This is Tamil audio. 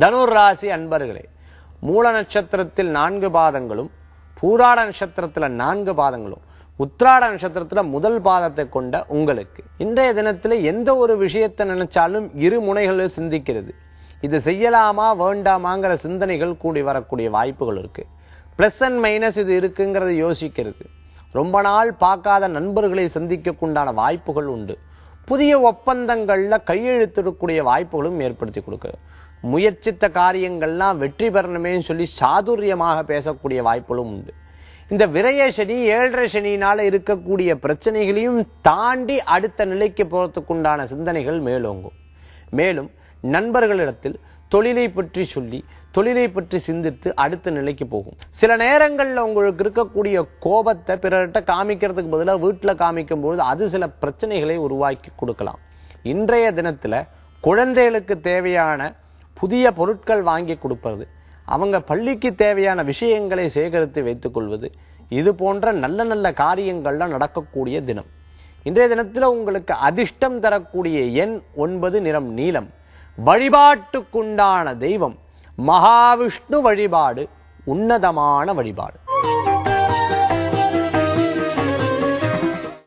தனுர் ராசி அன்பர்களே, மூல நட்சத்திரத்தில் 4 பாதங்களும், பூராட நட்சத்திரத்துல 4 பாதங்களும், உத்திராட நட்சத்திரத்துல முதல் பாதத்தை கொண்ட உங்களுக்கு இன்றைய தினத்துல எந்த ஒரு விஷயத்தை நினைச்சாலும் இரு முனைகளில் சிந்திக்கிறது. இது செய்யலாமா வேண்டாமாங்கிற சிந்தனைகள் கூடி வரக்கூடிய வாய்ப்புகள் இருக்கு. பிளஸ் அண்ட் மைனஸ் இது இருக்குங்கிறத யோசிக்கிறது. ரொம்ப நாள் பார்க்காத நண்பர்களை சந்திக்கக்குண்டான வாய்ப்புகள் உண்டு. புதிய ஒப்பந்தங்கள்ல கையெழுத்திடக்கூடிய வாய்ப்புகளும் ஏற்படுத்தி கொடுக்குது. முயற்சித்த காரியங்கள்லாம் வெற்றி பெறணுமே சொல்லி சாதுரியமாக பேசக்கூடிய வாய்ப்புகளும் உண்டு. இந்த விரய சனி 7.5 சனியினால இருக்கக்கூடிய பிரச்சனைகளையும் தாண்டி அடுத்த நிலைக்கு போறதுக்குண்டான சிந்தனைகள் மேலோங்கும். மேலும் நண்பர்களிடத்தில் தொழிலை பற்றி சொல்லி தொழிலை பற்றி சிந்தித்து அடுத்த நிலைக்கு போகும். சில நேரங்கள்ல உங்களுக்கு இருக்கக்கூடிய கோபத்தை பிறர்கிட்ட காமிக்கிறதுக்கு பதிலாக வீட்டுல காமிக்கும் பொழுது அது சில பிரச்சனைகளை உருவாக்கி கொடுக்கலாம். இன்றைய தினத்துல குழந்தைகளுக்கு தேவையான புதிய பொருட்கள் வாங்கி கொடுப்பது, அவங்க பள்ளிக்கு தேவையான விஷயங்களை சேகரித்து வைத்துக் கொள்வது, இது போன்ற நல்ல நல்ல காரியங்கள்லாம் நடக்கக்கூடிய தினம். இன்றைய தினத்துல உங்களுக்கு அதிர்ஷ்டம் தரக்கூடிய எண் 9, நிறம் நீலம். வழிபாட்டுக்குண்டான தெய்வம் மகாவிஷ்ணு வழிபாடு உன்னதமான வழிபாடு.